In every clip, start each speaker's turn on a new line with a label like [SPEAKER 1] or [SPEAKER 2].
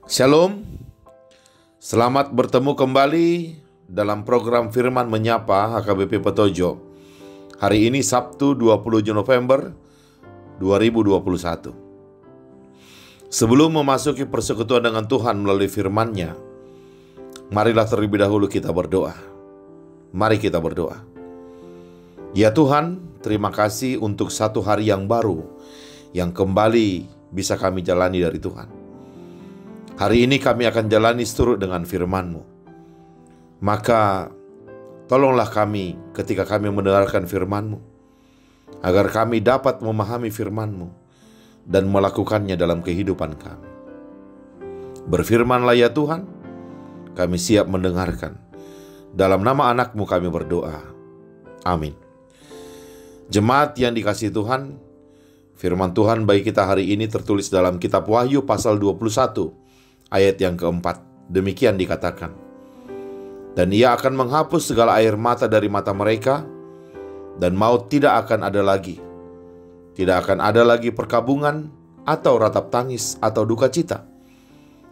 [SPEAKER 1] Shalom, selamat bertemu kembali dalam program Firman Menyapa HKBP Petojo. Hari ini Sabtu 20 November 2021. Sebelum memasuki persekutuan dengan Tuhan melalui firman-Nya, marilah terlebih dahulu kita berdoa. Mari kita berdoa. Ya Tuhan, terima kasih untuk satu hari yang baru yang kembali bisa kami jalani dari Tuhan. Hari ini kami akan jalani seturut dengan firman-Mu. Maka tolonglah kami ketika kami mendengarkan firman-Mu, agar kami dapat memahami firman-Mu dan melakukannya dalam kehidupan kami. Berfirmanlah ya Tuhan, kami siap mendengarkan. Dalam nama anak-Mu kami berdoa. Amin. Jemaat yang dikasihi Tuhan, firman Tuhan bagi kita hari ini tertulis dalam kitab Wahyu pasal 21. Ayat yang keempat, demikian dikatakan, dan Ia akan menghapus segala air mata dari mata mereka, dan maut tidak akan ada lagi. Tidak akan ada lagi perkabungan, atau ratap tangis, atau duka cita.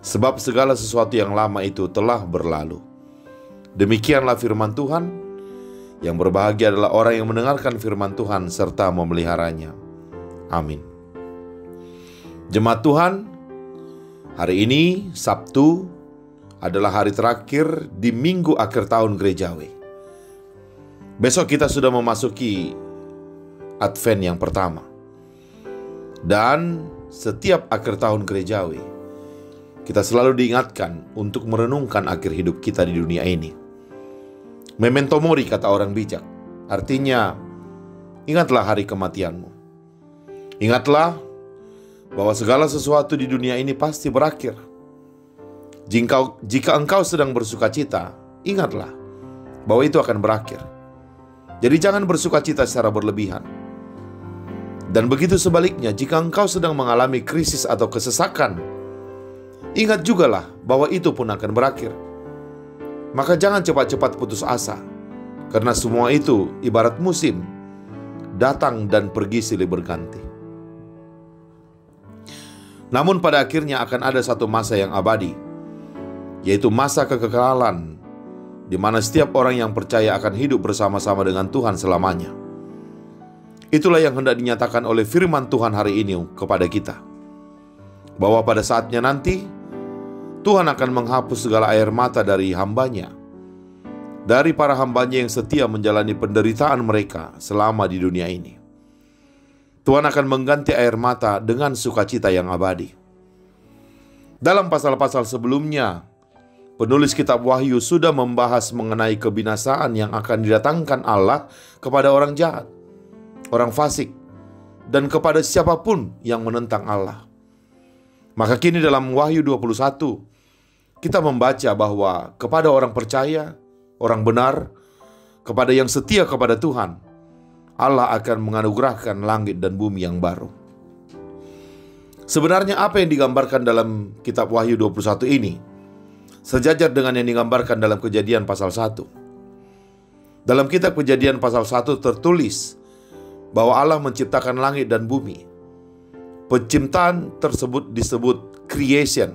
[SPEAKER 1] Sebab segala sesuatu yang lama itu telah berlalu. Demikianlah firman Tuhan. Yang berbahagia adalah orang yang mendengarkan firman Tuhan, serta memeliharanya. Amin. Jemaat Tuhan, hari ini, Sabtu, adalah hari terakhir di minggu akhir tahun gerejawi. Besok kita sudah memasuki Advent yang pertama. Dan setiap akhir tahun gerejawi, kita selalu diingatkan untuk merenungkan akhir hidup kita di dunia ini. Memento mori, kata orang bijak. Artinya, ingatlah hari kematianmu. Ingatlah bahwa segala sesuatu di dunia ini pasti berakhir. Jika engkau sedang bersuka cita, ingatlah bahwa itu akan berakhir. Jadi jangan bersuka cita secara berlebihan. Dan begitu sebaliknya, jika engkau sedang mengalami krisis atau kesesakan, ingat jugalah bahwa itu pun akan berakhir. Maka jangan cepat-cepat putus asa, karena semua itu ibarat musim, datang dan pergi silih berganti. Namun pada akhirnya akan ada satu masa yang abadi, yaitu masa kekekalan, di mana setiap orang yang percaya akan hidup bersama-sama dengan Tuhan selamanya. Itulah yang hendak dinyatakan oleh firman Tuhan hari ini kepada kita, bahwa pada saatnya nanti, Tuhan akan menghapus segala air mata dari hamba-Nya, dari para hamba-Nya yang setia menjalani penderitaan mereka selama di dunia ini. Tuhan akan mengganti air mata dengan sukacita yang abadi. Dalam pasal-pasal sebelumnya, penulis kitab Wahyu sudah membahas mengenai kebinasaan yang akan didatangkan Allah kepada orang jahat, orang fasik, dan kepada siapapun yang menentang Allah. Maka kini dalam Wahyu 21, kita membaca bahwa kepada orang percaya, orang benar, kepada yang setia kepada Tuhan, Allah akan menganugerahkan langit dan bumi yang baru. Sebenarnya apa yang digambarkan dalam kitab Wahyu 21 ini sejajar dengan yang digambarkan dalam Kejadian pasal 1. Dalam kitab Kejadian pasal 1 tertulis bahwa Allah menciptakan langit dan bumi. Penciptaan tersebut disebut creation.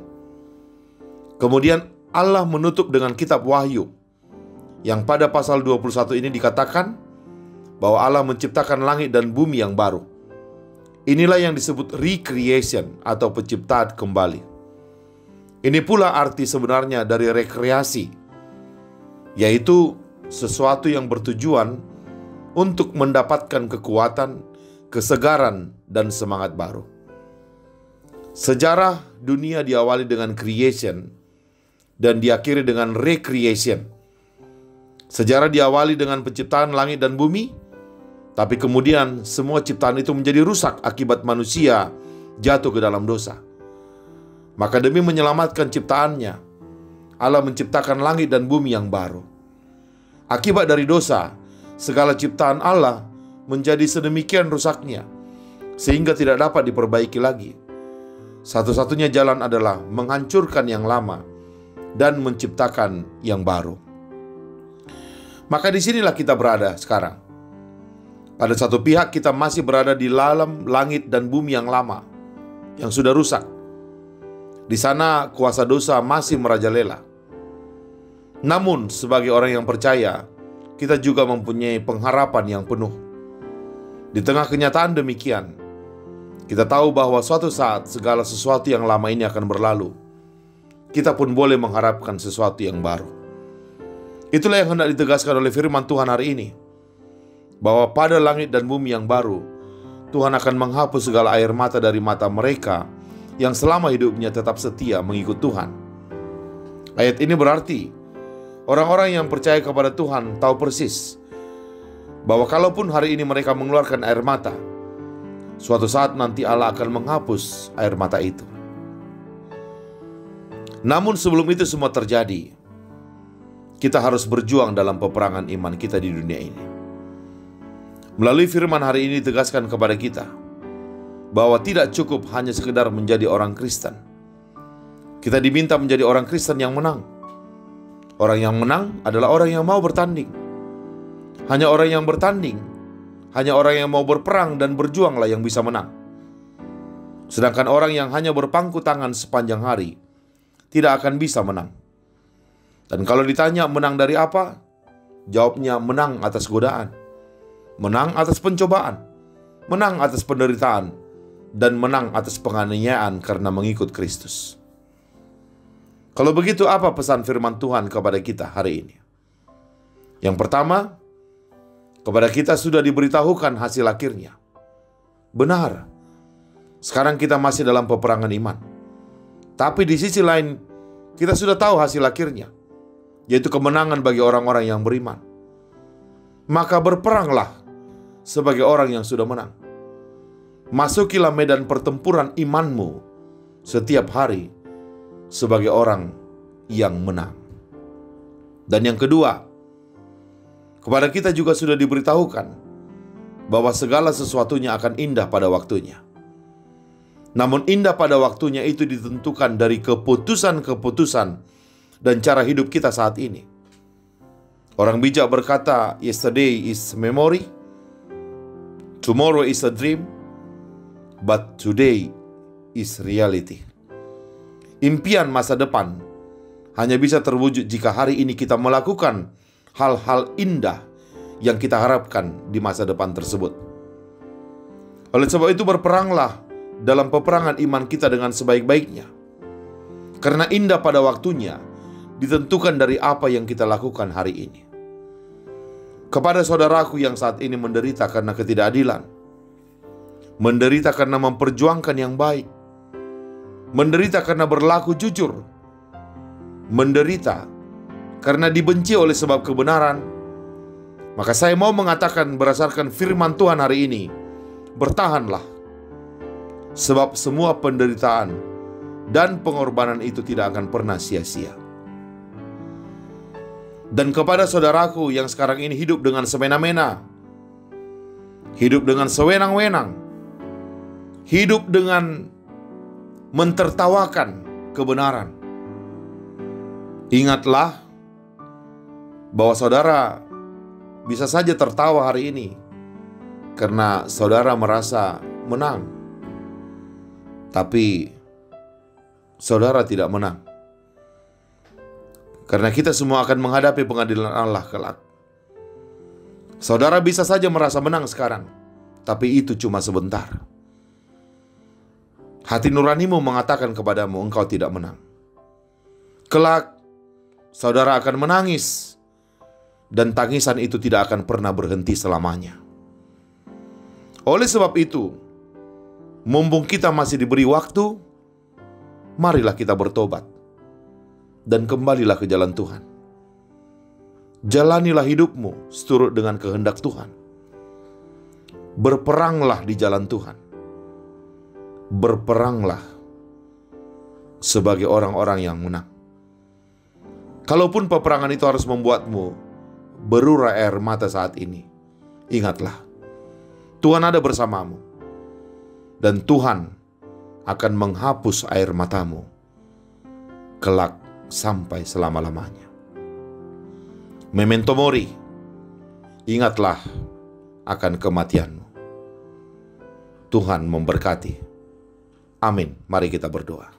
[SPEAKER 1] Kemudian Allah menutup dengan kitab Wahyu, yang pada pasal 21 ini dikatakan bahwa Allah menciptakan langit dan bumi yang baru. Inilah yang disebut recreation atau penciptaan kembali. Ini pula arti sebenarnya dari rekreasi, yaitu sesuatu yang bertujuan untuk mendapatkan kekuatan, kesegaran, dan semangat baru. Sejarah dunia diawali dengan creation dan diakhiri dengan recreation. Sejarah diawali dengan penciptaan langit dan bumi, tapi kemudian semua ciptaan itu menjadi rusak akibat manusia jatuh ke dalam dosa. Maka demi menyelamatkan ciptaannya, Allah menciptakan langit dan bumi yang baru. Akibat dari dosa, segala ciptaan Allah menjadi sedemikian rusaknya, sehingga tidak dapat diperbaiki lagi. Satu-satunya jalan adalah menghancurkan yang lama dan menciptakan yang baru. Maka disinilah kita berada sekarang. Pada satu pihak kita masih berada di dalam langit dan bumi yang lama, yang sudah rusak. Di sana kuasa dosa masih merajalela. Namun sebagai orang yang percaya, kita juga mempunyai pengharapan yang penuh. Di tengah kenyataan demikian, kita tahu bahwa suatu saat segala sesuatu yang lama ini akan berlalu. Kita pun boleh mengharapkan sesuatu yang baru. Itulah yang hendak ditegaskan oleh firman Tuhan hari ini, bahwa pada langit dan bumi yang baru, Tuhan akan menghapus segala air mata dari mata mereka yang selama hidupnya tetap setia mengikut Tuhan. Ayat ini berarti orang-orang yang percaya kepada Tuhan tahu persis bahwa kalaupun hari ini mereka mengeluarkan air mata, suatu saat nanti Allah akan menghapus air mata itu. Namun sebelum itu semua terjadi, kita harus berjuang dalam peperangan iman kita di dunia ini. Melalui firman hari ini ditegaskan kepada kita bahwa tidak cukup hanya sekedar menjadi orang Kristen. Kita diminta menjadi orang Kristen yang menang. Orang yang menang adalah orang yang mau bertanding. Hanya orang yang bertanding, hanya orang yang mau berperang dan berjuanglah yang bisa menang. Sedangkan orang yang hanya berpangku tangan sepanjang hari tidak akan bisa menang. Dan kalau ditanya menang dari apa? Jawabnya menang atas godaan, menang atas pencobaan, menang atas penderitaan, dan menang atas penganiayaan karena mengikut Kristus. Kalau begitu, apa pesan firman Tuhan kepada kita hari ini? Yang pertama, kepada kita sudah diberitahukan hasil akhirnya. Benar, sekarang kita masih dalam peperangan iman. Tapi di sisi lain, kita sudah tahu hasil akhirnya, yaitu kemenangan bagi orang-orang yang beriman. Maka berperanglah sebagai orang yang sudah menang. Masukilah medan pertempuran imanmu setiap hari sebagai orang yang menang. Dan yang kedua, kepada kita juga sudah diberitahukan bahwa segala sesuatunya akan indah pada waktunya. Namun indah pada waktunya itu ditentukan dari keputusan-keputusan dan cara hidup kita saat ini. Orang bijak berkata, yesterday is memory, tomorrow is a dream, but today is reality. Impian masa depan hanya bisa terwujud jika hari ini kita melakukan hal-hal indah yang kita harapkan di masa depan tersebut. Oleh sebab itu berperanglah dalam peperangan iman kita dengan sebaik-baiknya. Karena indah pada waktunya ditentukan dari apa yang kita lakukan hari ini. Kepada saudaraku yang saat ini menderita karena ketidakadilan, menderita karena memperjuangkan yang baik, menderita karena berlaku jujur, menderita karena dibenci oleh sebab kebenaran, maka saya mau mengatakan berdasarkan firman Tuhan hari ini, bertahanlah, sebab semua penderitaan dan pengorbanan itu tidak akan pernah sia-sia. Dan kepada saudaraku yang sekarang ini hidup dengan semena-mena, hidup dengan sewenang-wenang, hidup dengan mentertawakan kebenaran, ingatlah bahwa saudara bisa saja tertawa hari ini karena saudara merasa menang, tapi saudara tidak menang. Karena kita semua akan menghadapi pengadilan Allah kelak. Saudara bisa saja merasa menang sekarang, tapi itu cuma sebentar. Hati nuranimu mengatakan kepadamu, engkau tidak menang. Kelak, saudara akan menangis, dan tangisan itu tidak akan pernah berhenti selamanya. Oleh sebab itu, mumpung kita masih diberi waktu, marilah kita bertobat dan kembalilah ke jalan Tuhan. Jalanilah hidupmu seturut dengan kehendak Tuhan. Berperanglah di jalan Tuhan. Berperanglah sebagai orang-orang yang menang. Kalaupun peperangan itu harus membuatmu berurai air mata saat ini, ingatlah, Tuhan ada bersamamu. Dan Tuhan akan menghapus air matamu kelak sampai selama-lamanya. Memento mori, ingatlah akan kematianmu. Tuhan memberkati. Amin. Mari kita berdoa.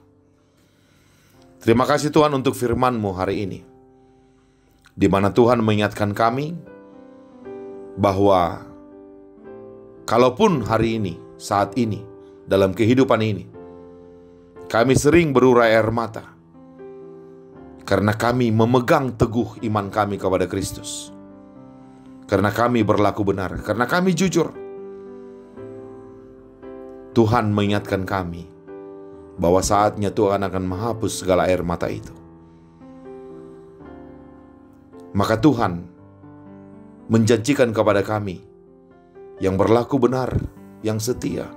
[SPEAKER 1] Terima kasih Tuhan untuk firman-Mu hari ini, di mana Tuhan mengingatkan kami bahwa kalaupun hari ini, saat ini, dalam kehidupan ini, kami sering berurai air mata karena kami memegang teguh iman kami kepada Kristus, karena kami berlaku benar, karena kami jujur. Tuhan mengingatkan kami bahwa saatnya Tuhan akan menghapus segala air mata itu. Maka Tuhan menjanjikan kepada kami yang berlaku benar, yang setia,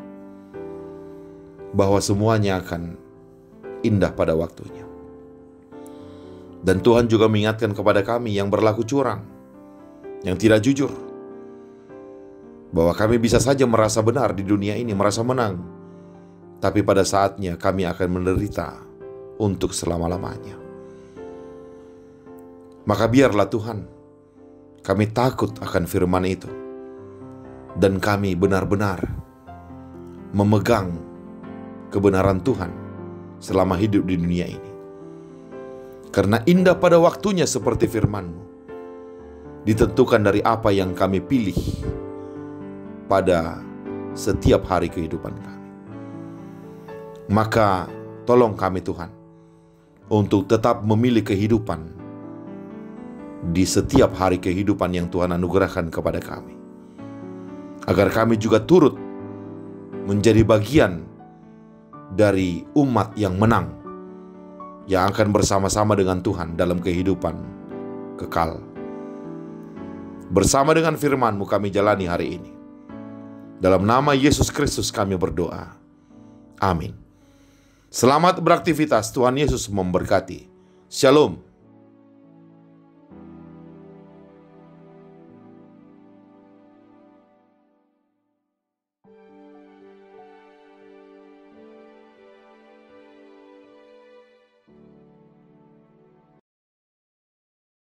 [SPEAKER 1] bahwa semuanya akan indah pada waktunya. Dan Tuhan juga mengingatkan kepada kami yang berlaku curang, yang tidak jujur, bahwa kami bisa saja merasa benar di dunia ini, merasa menang, tapi pada saatnya kami akan menderita untuk selama-lamanya. Maka biarlah Tuhan, kami takut akan firman itu, dan kami benar-benar memegang kebenaran Tuhan selama hidup di dunia ini. Karena indah pada waktunya seperti firman-Mu, ditentukan dari apa yang kami pilih pada setiap hari kehidupan kami. Maka tolong kami Tuhan untuk tetap memilih kehidupan di setiap hari kehidupan yang Tuhan anugerahkan kepada kami, agar kami juga turut menjadi bagian dari umat yang menang, yang akan bersama-sama dengan Tuhan dalam kehidupan kekal. Bersama dengan firman-Mu kami jalani hari ini. Dalam nama Yesus Kristus kami berdoa. Amin. Selamat beraktivitas, Tuhan Yesus memberkati. Shalom.